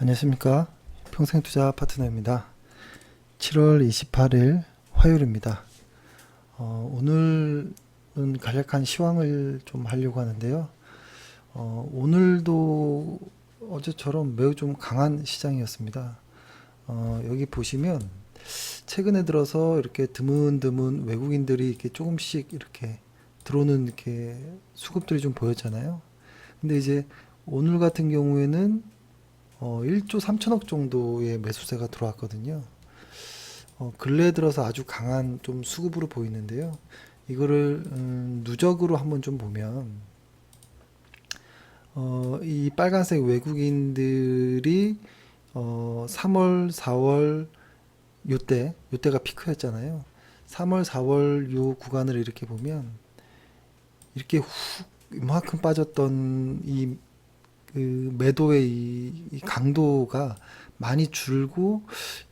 안녕하십니까. 평생투자 파트너입니다. 7월 28일 화요일입니다. 오늘은 간략한 시황을 좀 하려고 하는데요. 오늘도 어제처럼 매우 좀 강한 시장이었습니다. 여기 보시면 최근에 들어서 이렇게 드문드문 외국인들이 이렇게 조금씩 이렇게 들어오는 이렇게 수급들이 좀 보였잖아요. 근데 이제 오늘 같은 경우에는 1조 3천억 정도의 매수세가 들어왔거든요. 근래 들어서 아주 강한 좀 수급으로 보이는데요. 이거를 누적으로 한번 좀 보면 이 빨간색 외국인들이 3월, 4월 요때가 피크였잖아요. 3월, 4월 요 구간을 이렇게 보면 이렇게 훅 이만큼 빠졌던 그 매도의 이 강도가 많이 줄고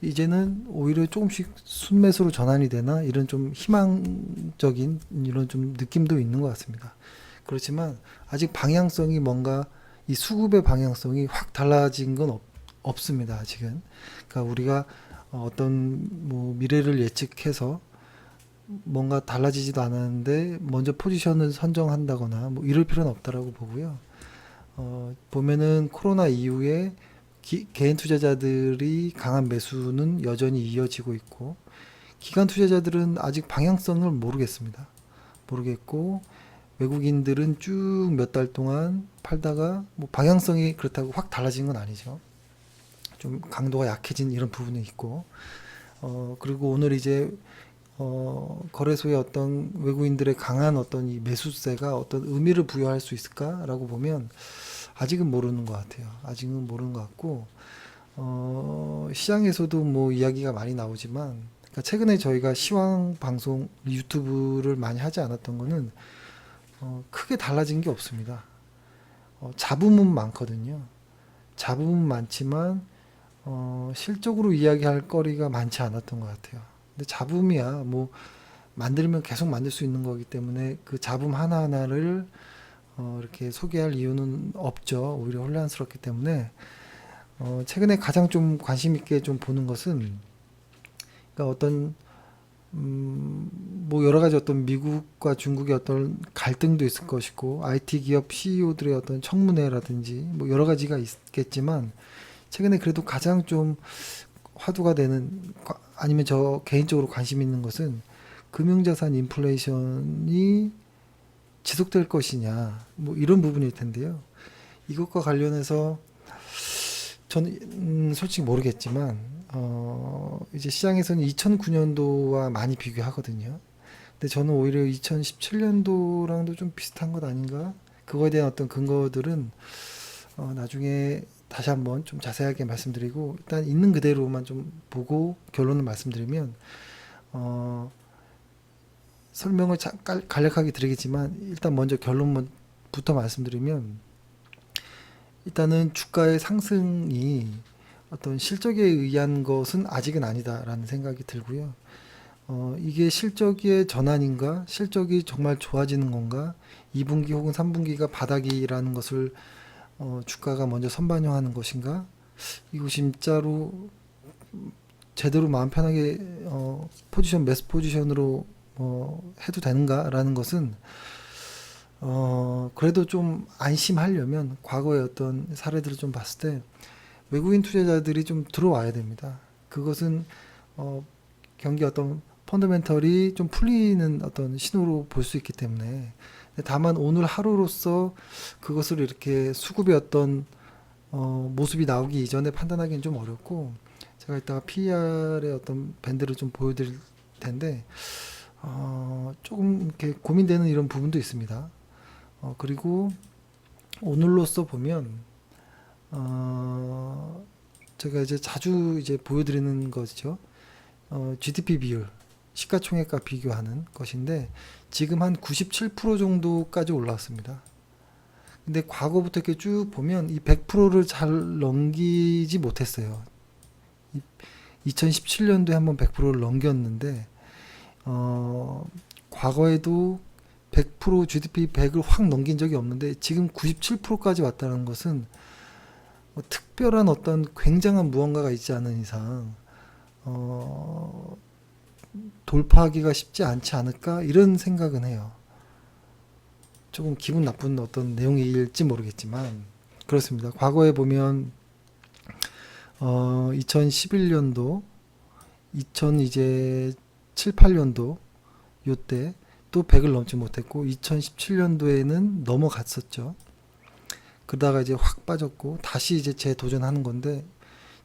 이제는 오히려 조금씩 순매수로 전환이 되나 이런 좀 희망적인 이런 좀 느낌도 있는 것 같습니다. 그렇지만 아직 방향성이 뭔가 이 수급의 방향성이 확 달라진 건 없습니다. 아직은. 그러니까 우리가 어떤 뭐 미래를 예측해서 뭔가 달라지지도 않았는데 먼저 포지션을 선정한다거나 뭐 이럴 필요는 없다라고 보고요. 보면은 코로나 이후에 개인 투자자들이 강한 매수는 여전히 이어지고 있고 기관 투자자들은 아직 방향성을 모르겠습니다. 모르겠고 외국인들은 쭉 몇 달 동안 팔다가 뭐 방향성이 그렇다고 확 달라진 건 아니죠. 좀 강도가 약해진 이런 부분이 있고 그리고 오늘 이제 거래소의 어떤 외국인들의 강한 어떤 이 매수세가 어떤 의미를 부여할 수 있을까라고 보면 아직은 모르는 것 같아요. 아직은 모르는 것 같고, 시장에서도 뭐 이야기가 많이 나오지만, 그러니까 최근에 저희가 시황 방송 유튜브를 많이 하지 않았던 거는, 크게 달라진 게 없습니다. 잡음은 많거든요. 잡음은 많지만, 실적으로 이야기할 거리가 많지 않았던 것 같아요. 근데 잡음이야, 뭐, 만들면 계속 만들 수 있는 거기 때문에 그 잡음 하나하나를 이렇게 소개할 이유는 없죠. 오히려 혼란스럽기 때문에 최근에 가장 좀 관심 있게 좀 보는 것은 그러니까 어떤 뭐 여러 가지 어떤 미국과 중국의 어떤 갈등도 있을 것이고 IT 기업 CEO들의 어떤 청문회라든지 뭐 여러 가지가 있겠지만 최근에 그래도 가장 좀 화두가 되는 아니면 저 개인적으로 관심 있는 것은 금융자산 인플레이션이 지속될 것이냐 뭐 이런 부분일 텐데요. 이것과 관련해서 저는 솔직히 모르겠지만 이제 시장에서는 2009년도와 많이 비교하거든요. 근데 저는 오히려 2017년도랑도 좀 비슷한 것 아닌가? 그거에 대한 어떤 근거들은 나중에 다시 한번 좀 자세하게 말씀드리고 일단 있는 그대로만 좀 보고 결론을 말씀드리면 어, 설명을 간략하게 드리겠지만 일단 먼저 결론부터 말씀드리면 일단은 주가의 상승이 어떤 실적에 의한 것은 아직은 아니다라는 생각이 들고요. 이게 실적의 전환인가? 실적이 정말 좋아지는 건가? 2분기 혹은 3분기가 바닥이라는 것을 주가가 먼저 선반영하는 것인가? 이거 진짜로 제대로 마음 편하게 매수 포지션으로 해도 되는가라는 것은 그래도 좀 안심하려면 과거의 어떤 사례들을 좀 봤을 때 외국인 투자자들이 좀 들어와야 됩니다. 그것은 어, 경기 어떤 펀더멘털이 좀 풀리는 어떤 신호로 볼 수 있기 때문에 다만 오늘 하루로서 그것을 이렇게 수급의 어떤 모습이 나오기 이전에 판단하기는 좀 어렵고 제가 이따가 PER의 어떤 밴드를 좀 보여드릴 텐데 조금 이렇게 고민되는 이런 부분도 있습니다. 그리고 오늘로써 보면 제가 이제 자주 이제 보여드리는 것이죠. GDP 비율, 시가총액과 비교하는 것인데 지금 한 97% 정도까지 올라왔습니다. 근데 과거부터 이렇게 쭉 보면 이 100%를 잘 넘기지 못했어요. 2017년도에 한번 100%를 넘겼는데 과거에도 100% GDP 100을 확 넘긴 적이 없는데 지금 97%까지 왔다는 것은 뭐 특별한 어떤 굉장한 무언가가 있지 않은 이상 어, 돌파하기가 쉽지 않지 않을까 이런 생각은 해요. 조금 기분 나쁜 어떤 내용일지 모르겠지만 그렇습니다. 과거에 보면 2011년도, 2000 이제 7, 8년도 요때 또 100을 넘지 못했고 2017년도에는 넘어갔었죠. 그러다가 이제 확 빠졌고 다시 이제 재도전하는 건데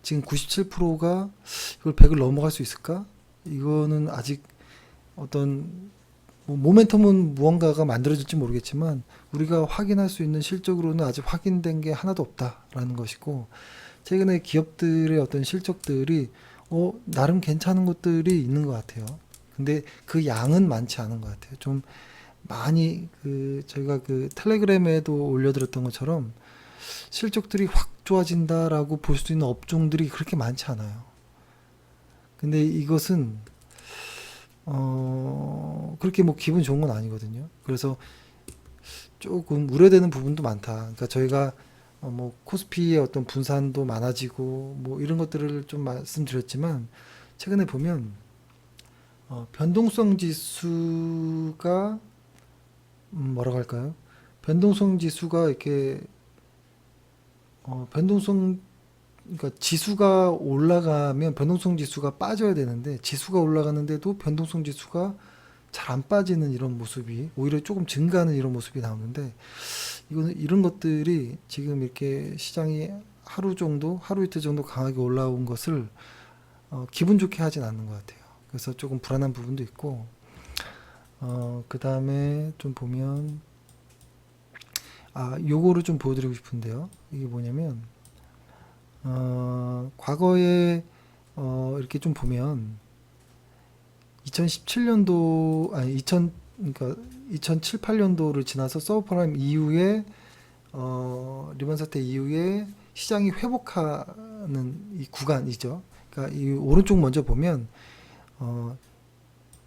지금 97%가 이걸 100을 넘어갈 수 있을까? 이거는 아직 어떤 뭐 모멘텀은 무언가가 만들어질지 모르겠지만 우리가 확인할 수 있는 실적으로는 아직 확인된 게 하나도 없다라는 것이고 최근에 기업들의 어떤 실적들이 나름 괜찮은 것들이 있는 것 같아요. 근데 그 양은 많지 않은 것 같아요. 좀 많이 저희가 그 텔레그램에도 올려드렸던 것처럼 실적들이 확 좋아진다라고 볼 수 있는 업종들이 그렇게 많지 않아요. 근데 이것은 그렇게 뭐 기분 좋은 건 아니거든요. 그래서 조금 우려되는 부분도 많다. 그러니까 저희가 뭐 코스피의 어떤 분산도 많아지고 뭐 이런 것들을 좀 말씀드렸지만 최근에 보면 변동성 지수가 뭐라고 할까요? 변동성 지수가 이렇게 변동성 그러니까 지수가 올라가면 변동성 지수가 빠져야 되는데 지수가 올라가는데도 변동성 지수가 잘 안 빠지는 이런 모습이 오히려 조금 증가하는 이런 모습이 나오는데 이거는 이런 것들이 지금 이렇게 시장이 하루 이틀 정도 강하게 올라온 것을 기분 좋게 하진 않는 것 같아요. 그래서 조금 불안한 부분도 있고 그 다음에 좀 보면 요거를 좀 보여드리고 싶은데요. 이게 뭐냐면 과거에 이렇게 좀 보면 2017년도 아니 2000 그러니까 2007, 8년도를 지나서 서브프라임 이후에 리먼 사태 이후에 시장이 회복하는 이 구간이죠. 그러니까 이 오른쪽 먼저 보면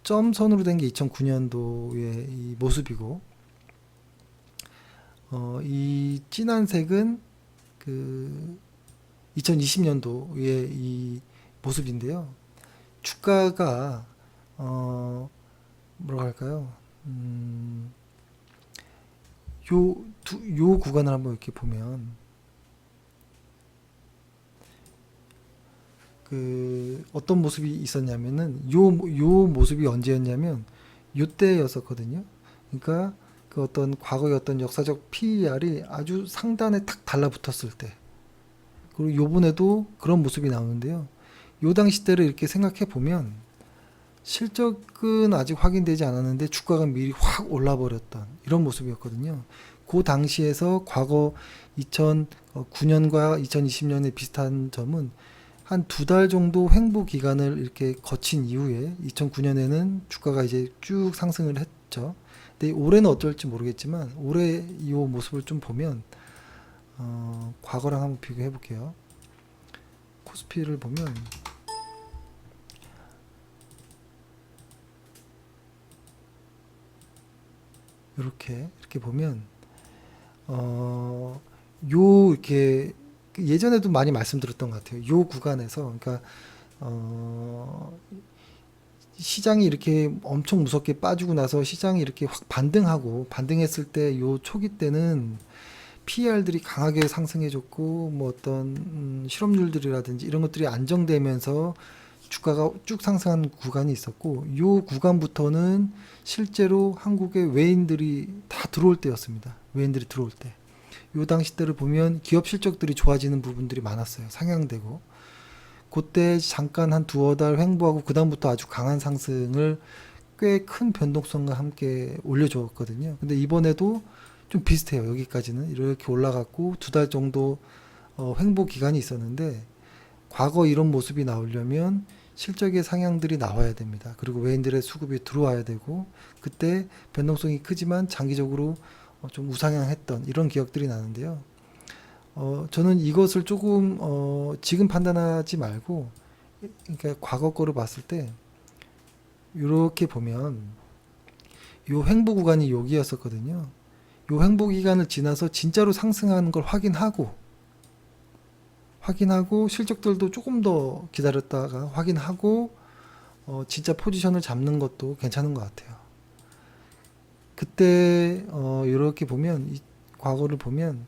점선으로 된 게 2009년도의 이 모습이고 이 진한 색은 그 2020년도의 이 모습인데요. 주가가 뭐라고 할까요? 요 구간을 한번 이렇게 보면 어떤 모습이 있었냐면은 요 모습이 언제였냐면 요때였었거든요. 그러니까 그 어떤 과거의 어떤 역사적 PER이 아주 상단에 탁 달라붙었을 때 그리고 요번에도 그런 모습이 나오는데요. 요 당시 때를 이렇게 생각해 보면 실적은 아직 확인되지 않았는데 주가가 미리 확 올라버렸던 이런 모습이었거든요. 그 당시에서 과거 2009년과 2020년에 비슷한 점은 한 두 달 정도 횡보 기간을 이렇게 거친 이후에 2009년에는 주가가 이제 쭉 상승을 했죠. 근데 올해는 어떨지 모르겠지만 올해 이 모습을 좀 보면 과거랑 한번 비교해 볼게요. 코스피를 보면 이렇게 보면 이렇게 예전에도 많이 말씀드렸던 것 같아요. 요 구간에서 그러니까 시장이 이렇게 엄청 무섭게 빠지고 나서 시장이 이렇게 확 반등했을 때 요 초기 때는 PER들이 강하게 상승해줬고 뭐 어떤 실업률들이라든지 이런 것들이 안정되면서 주가가 쭉 상승한 구간이 있었고 요 구간부터는 실제로 한국에 외인들이 다 들어올 때였습니다. 외인들이 들어올 때. 요 당시 때를 보면 기업 실적들이 좋아지는 부분들이 많았어요. 상향되고. 그때 잠깐 한 두어 달 횡보하고 그다음부터 아주 강한 상승을 꽤 큰 변동성과 함께 올려줬거든요. 근데 이번에도 좀 비슷해요. 여기까지는 이렇게 올라갔고 두 달 정도 횡보 기간이 있었는데 과거 이런 모습이 나오려면 실적의 상향들이 나와야 됩니다. 그리고 외인들의 수급이 들어와야 되고 그때 변동성이 크지만 장기적으로 좀 우상향했던 이런 기억들이 나는데요. 저는 이것을 조금 지금 판단하지 말고 그러니까 과거 거를 봤을 때 이렇게 보면 요 횡보 구간이 여기였었거든요. 요 횡보 기간을 지나서 진짜로 상승하는 걸 확인하고 확인하고 실적들도 조금 더 기다렸다가 확인하고 진짜 포지션을 잡는 것도 괜찮은 것 같아요. 그때 이렇게 보면 이 과거를 보면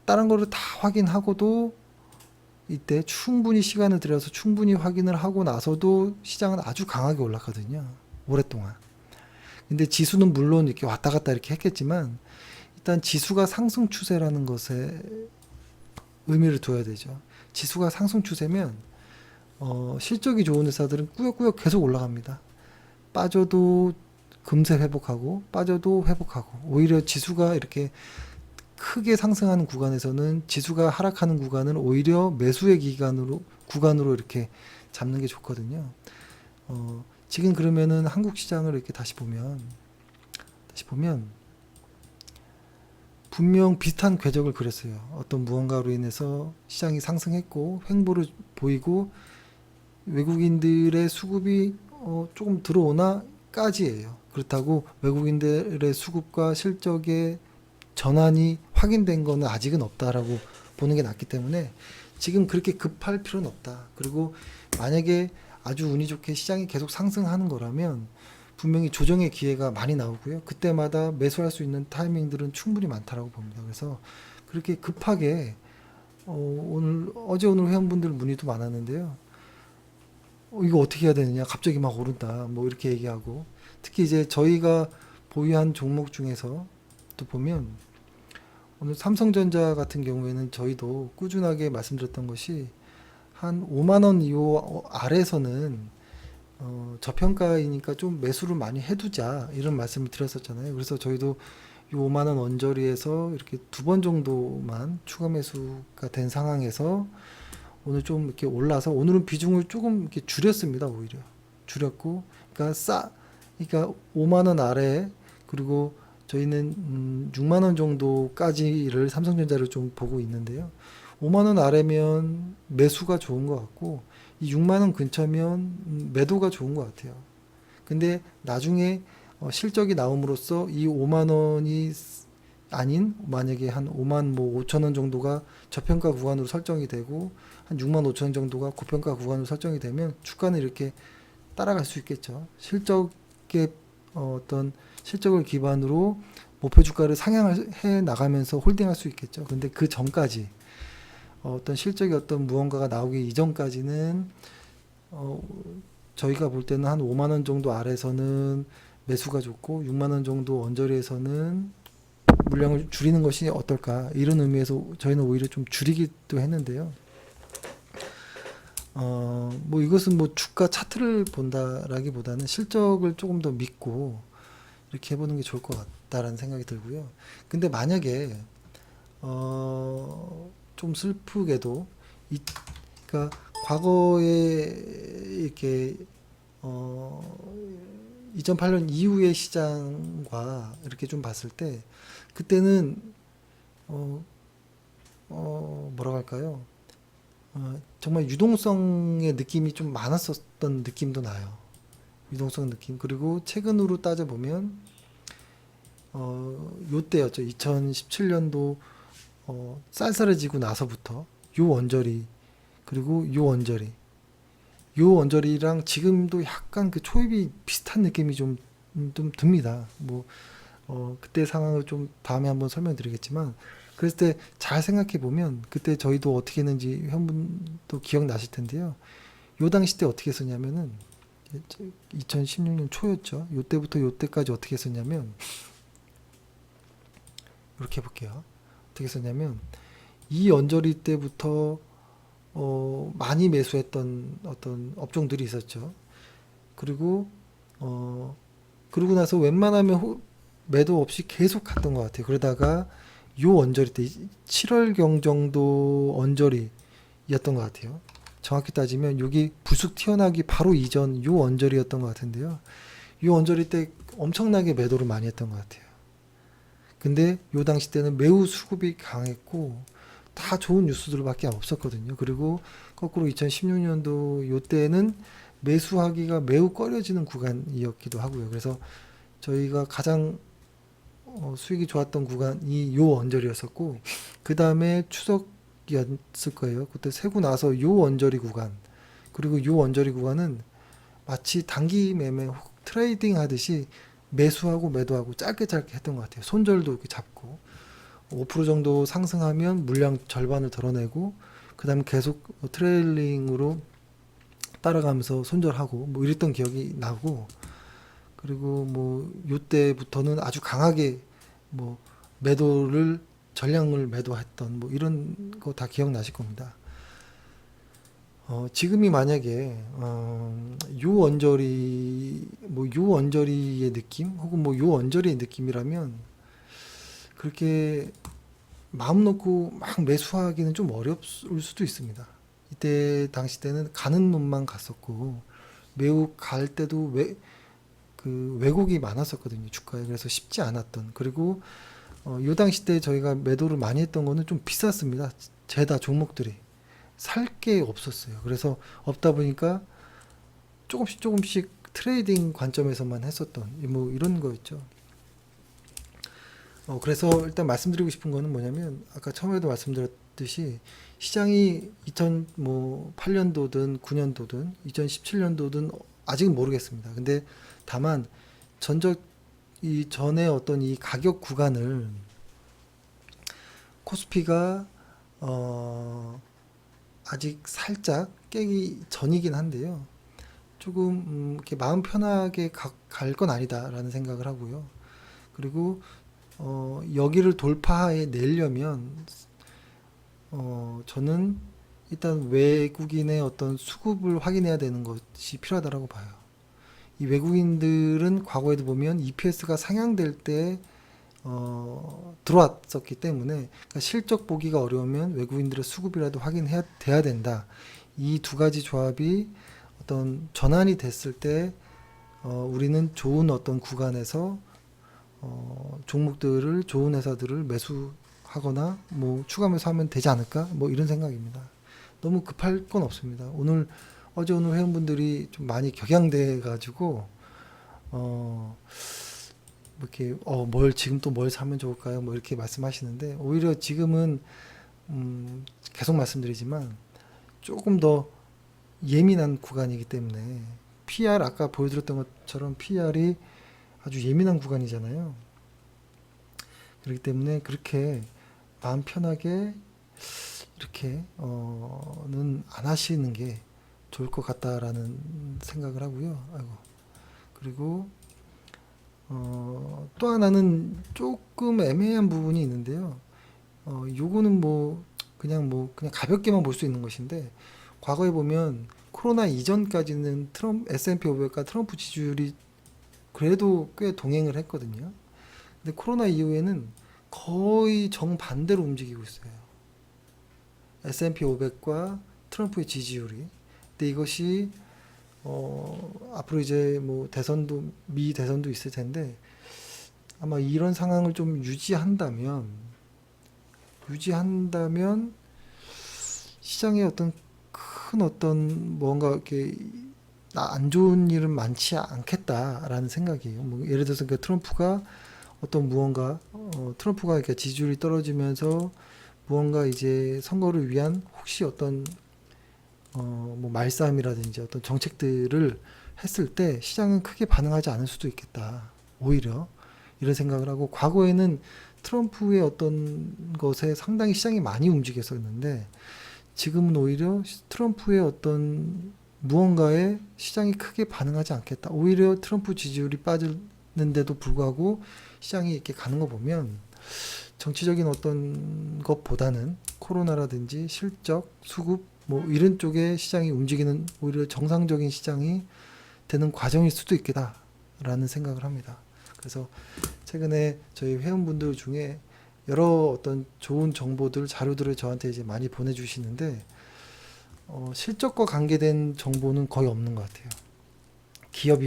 다른 거를 다 확인하고도 이때 충분히 시간을 들여서 충분히 확인을 하고 나서도 시장은 아주 강하게 올랐거든요. 오랫동안. 근데 지수는 물론 이렇게 왔다 갔다 이렇게 했겠지만 일단 지수가 상승 추세라는 것에 의미를 둬야 되죠. 지수가 상승 추세면 실적이 좋은 회사들은 꾸역꾸역 계속 올라갑니다. 빠져도 금세 회복하고 빠져도 회복하고 오히려 지수가 이렇게 크게 상승하는 구간에서는 지수가 하락하는 구간은 오히려 매수의 구간으로 이렇게 잡는 게 좋거든요. 지금 그러면은 한국 시장을 이렇게 다시 보면 분명 비슷한 궤적을 그렸어요. 어떤 무언가로 인해서 시장이 상승했고 횡보를 보이고 외국인들의 수급이 조금 들어오나까지예요. 그렇다고 외국인들의 수급과 실적의 전환이 확인된 거는 아직은 없다라고 보는 게 낫기 때문에 지금 그렇게 급할 필요는 없다. 그리고 만약에 아주 운이 좋게 시장이 계속 상승하는 거라면 분명히 조정의 기회가 많이 나오고요. 그때마다 매수할 수 있는 타이밍들은 충분히 많다라고 봅니다. 그래서 그렇게 급하게 어제 오늘 회원분들 문의도 많았는데요. 이거 어떻게 해야 되느냐? 갑자기 막 오른다. 뭐 이렇게 얘기하고 특히 이제 저희가 보유한 종목 중에서 또 보면 오늘 삼성전자 같은 경우에는 저희도 꾸준하게 말씀드렸던 것이 한 5만 원 이후 아래에서는 저평가이니까 좀 매수를 많이 해두자 이런 말씀을 드렸었잖아요. 그래서 저희도 이 5만 원 언저리에서 이렇게 두 번 정도만 추가 매수가 된 상황에서 오늘 좀 이렇게 올라서 오늘은 비중을 조금 이렇게 줄였습니다. 오히려 줄였고, 그러니까 5만 원 아래 그리고 저희는 6만 원 정도까지를 삼성전자를 좀 보고 있는데요. 5만 원 아래면 매수가 좋은 것 같고 이 6만 원 근처면 매도가 좋은 것 같아요. 근데 나중에 실적이 나옴으로써 이 5만 원이 아닌 만약에 한 5만 뭐 5천 원 정도가 저평가 구간으로 설정이 되고 한 6만 5천 원 정도가 고평가 구간으로 설정이 되면 주가는 이렇게 따라갈 수 있겠죠. 실적의 어떤 실적을 기반으로 목표 주가를 상향해 나가면서 홀딩할 수 있겠죠. 근데 그 전까지 어떤 실적이 어떤 무언가가 나오기 이전까지는 저희가 볼 때는 한 5만 원 정도 아래서는 매수가 좋고 6만 원 정도 언저리에서는 물량을 줄이는 것이 어떨까 이런 의미에서 저희는 오히려 좀 줄이기도 했는데요. 뭐 이것은 뭐 주가 차트를 본다라기보다는 실적을 조금 더 믿고 이렇게 해보는 게 좋을 것 같다라는 생각이 들고요. 근데 만약에 좀 슬프게도 그러니까 과거에 이렇게 2008년 이후의 시장과 이렇게 좀 봤을 때 그때는 뭐라고 할까요? 정말 유동성의 느낌이 좀 많았었던 느낌도 나요. 유동성 느낌. 그리고 최근으로 따져보면 요때였죠. 2017년도 쌀쌀해지고 나서부터 요 언저리 그리고 요 언저리 요 언저리랑 지금도 약간 그 초입이 비슷한 느낌이 좀 듭니다. 뭐 그때 상황을 좀 다음에 한번 설명드리겠지만 그랬을 때 잘 생각해 보면 그때 저희도 어떻게 했는지 회원분도 기억나실 텐데요. 요 당시 때 어떻게 했었냐면은 2016년 초였죠. 요때부터 요때까지 어떻게 했었냐면 이렇게 해볼게요. 어떻게 했었냐면 이 언저리 때부터 많이 매수했던 어떤 업종들이 있었죠. 그리고 그러고 나서 웬만하면 매도 없이 계속 갔던 것 같아요. 그러다가 요 언저리 때 7월경 정도 언저리였던 것 같아요. 정확히 따지면 여기 부숙 튀어나오기 바로 이전 요 언저리였던 것 같은데요. 요 언저리 때 엄청나게 매도를 많이 했던 것 같아요. 근데 요 당시 때는 매우 수급이 강했고 다 좋은 뉴스들밖에 없었거든요. 그리고 거꾸로 2016년도 요 때는 매수하기가 매우 꺼려지는 구간이었기도 하고요. 그래서 저희가 가장 수익이 좋았던 구간이 요 언저리였었고 그 다음에 추석 원저리였을 거예요. 그때 세고 나서 요 원저리 구간, 그리고 요 원저리 구간은 마치 단기 매매 혹 트레이딩 하듯이 매수하고 매도하고 짧게 짧게 했던 것 같아요. 손절도 이렇게 잡고 5% 정도 상승하면 물량 절반을 덜어내고 그 다음에 계속 트레일링으로 따라가면서 손절하고 뭐 이랬던 기억이 나고, 그리고 뭐 요때부터는 아주 강하게 뭐 매도를 전량을 매도했던 뭐 이런 거 다 기억나실 겁니다. 지금이 만약에 요 원저리 뭐 요 원저리의 느낌 혹은 뭐 요 원저리의 느낌이라면 그렇게 마음 놓고 막 매수하기는 좀 어려울 수도 있습니다. 이때 당시 때는 가는 놈만 갔었고 매우 갈 때도 그 왜곡이 많았었거든요, 주가에. 그래서 쉽지 않았던. 그리고 요 당시 때 저희가 매도를 많이 했던 거는 좀 비쌌습니다. 죄다 종목들이 살 게 없었어요. 그래서 없다 보니까 조금씩 조금씩 트레이딩 관점에서만 했었던 뭐 이런 거였죠. 그래서 일단 말씀드리고 싶은 거는 뭐냐면 아까 처음에도 말씀드렸듯이 시장이 2008년도든 9년도든 2017년도든 아직은 모르겠습니다. 근데 다만 전적 이 전에 어떤 이 가격 구간을 코스피가 아직 살짝 깨기 전이긴 한데요. 조금 이렇게 마음 편하게 갈 건 아니다라는 생각을 하고요. 그리고 여기를 돌파해 내려면 저는 일단 외국인의 어떤 수급을 확인해야 되는 것이 필요하다고 봐요. 이 외국인들은 과거에도 보면 EPS가 상향될 때 들어왔었기 때문에, 그러니까 실적 보기가 어려우면 외국인들의 수급이라도 확인해야 돼야 된다. 이 두 가지 조합이 어떤 전환이 됐을 때 우리는 좋은 어떤 구간에서 종목들을 좋은 회사들을 매수하거나 뭐 추가 매수하면 되지 않을까 뭐 이런 생각입니다. 너무 급할 건 없습니다. 어제 오늘 회원분들이 좀 많이 격양돼 가지고 뭐 이렇게 뭘 지금 또 뭘 사면 좋을까요? 뭐 이렇게 말씀하시는데 오히려 지금은 계속 말씀드리지만 조금 더 예민한 구간이기 때문에 PR 아까 보여드렸던 것처럼 PR이 아주 예민한 구간이잖아요. 그렇기 때문에 그렇게 마음 편하게 이렇게 는 안 하시는 게 좋을 것 같다라는 생각을 하고요. 아이고. 그리고 또 하나는 조금 애매한 부분이 있는데요. 요거는 뭐 그냥 가볍게만 볼 수 있는 것인데, 과거에 보면 코로나 이전까지는 S&P 500과 트럼프 지지율이 그래도 꽤 동행을 했거든요. 근데 코로나 이후에는 거의 정반대로 움직이고 있어요. S&P 500과 트럼프의 지지율이. 근데 이것이 앞으로 이제 뭐 미 대선도 있을 텐데 아마 이런 상황을 좀 유지한다면 시장에 어떤 큰 어떤 뭔가 이렇게 안 좋은 일은 많지 않겠다라는 생각이에요. 뭐 예를 들어서 그 트럼프가 어떤 무언가 트럼프가 이렇게 지지율이 떨어지면서 무언가 이제 선거를 위한 혹시 어떤 뭐 말싸움이라든지 어떤 정책들을 했을 때 시장은 크게 반응하지 않을 수도 있겠다. 오히려 이런 생각을 하고, 과거에는 트럼프의 어떤 것에 상당히 시장이 많이 움직였었는데 지금은 오히려 트럼프의 어떤 무언가에 시장이 크게 반응하지 않겠다. 오히려 트럼프 지지율이 빠지는데도 불구하고 시장이 이렇게 가는 거 보면 정치적인 어떤 것보다는 코로나라든지 실적, 수급 뭐 이런 쪽에 시장이 움직이는 오히려 정상적인 시장이 되는 과정일 수도 있겠다라는 생각을 합니다. 그래서 최근에 저희 회원분들 중에 여러 어떤 좋은 정보들, 자료들을 저한테 이제 많이 보내주시는데 실적과 관계된 정보는 거의 없는 것 같아요. 기업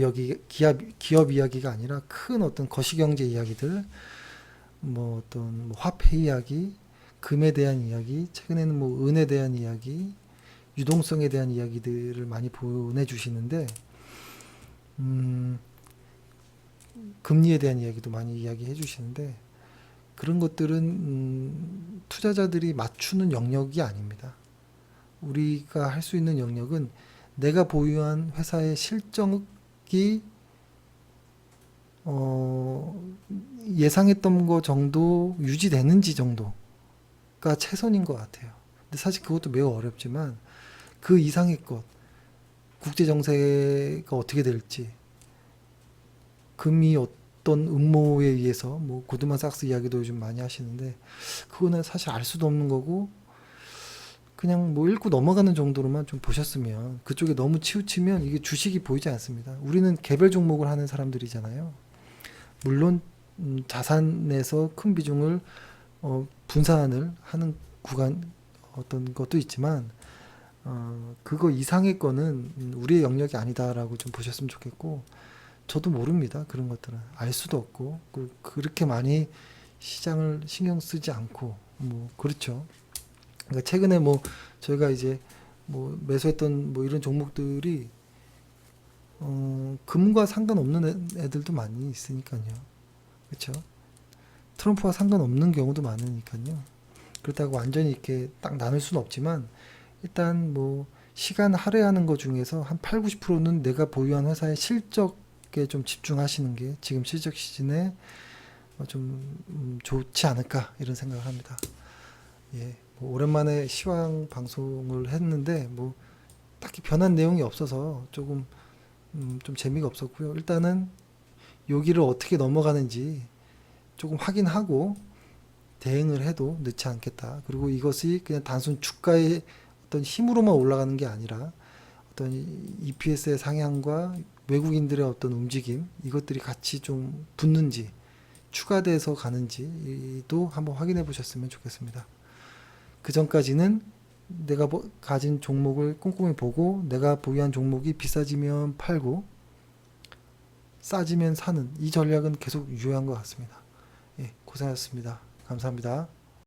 이야기가 아니라 큰 어떤 거시경제 이야기들, 뭐 어떤 뭐 화폐 이야기, 금에 대한 이야기, 최근에는 뭐 은에 대한 이야기, 유동성에 대한 이야기들을 많이 보내주시는데 금리에 대한 이야기도 많이 이야기해 주시는데 그런 것들은 투자자들이 맞추는 영역이 아닙니다. 우리가 할 수 있는 영역은 내가 보유한 회사의 실적이 예상했던 거 정도 유지되는지 정도가 최선인 것 같아요. 근데 사실 그것도 매우 어렵지만 그 이상의 것, 국제 정세가 어떻게 될지, 금이 어떤 음모에 의해서 뭐 고드만삭스 이야기도 요즘 많이 하시는데 그거는 사실 알 수도 없는 거고 그냥 뭐 읽고 넘어가는 정도로만 좀 보셨으면 그쪽에 너무 치우치면 이게 주식이 보이지 않습니다. 우리는 개별 종목을 하는 사람들이잖아요. 물론 자산에서 큰 비중을 분산을 하는 구간 어떤 것도 있지만 그거 이상의 거는 우리의 영역이 아니다라고 좀 보셨으면 좋겠고 저도 모릅니다. 그런 것들은 알 수도 없고 그렇게 많이 시장을 신경 쓰지 않고 뭐 그렇죠. 그러니까 최근에 뭐 저희가 이제 뭐 매수했던 뭐 이런 종목들이 금과 상관없는 애들도 많이 있으니까요. 그렇죠? 트럼프와 상관없는 경우도 많으니까요. 그렇다고 완전히 이렇게 딱 나눌 수는 없지만 일단 뭐 시간 할애하는 것 중에서 한 8, 90%는 내가 보유한 회사의 실적에 좀 집중하시는 게 지금 실적 시즌에 좀 좋지 않을까 이런 생각을 합니다. 예, 뭐 오랜만에 시황 방송을 했는데 뭐 딱히 변한 내용이 없어서 조금 좀 재미가 없었고요. 일단은 여기를 어떻게 넘어가는지 조금 확인하고 대응을 해도 늦지 않겠다. 그리고 이것이 그냥 단순 주가의 어떤 힘으로만 올라가는 게 아니라 어떤 EPS의 상향과 외국인들의 어떤 움직임 이것들이 같이 좀 붙는지 추가돼서 가는지도 한번 확인해 보셨으면 좋겠습니다. 그 전까지는 내가 가진 종목을 꼼꼼히 보고 내가 보유한 종목이 비싸지면 팔고 싸지면 사는 이 전략은 계속 유효한 것 같습니다. 예, 고생하셨습니다. 감사합니다.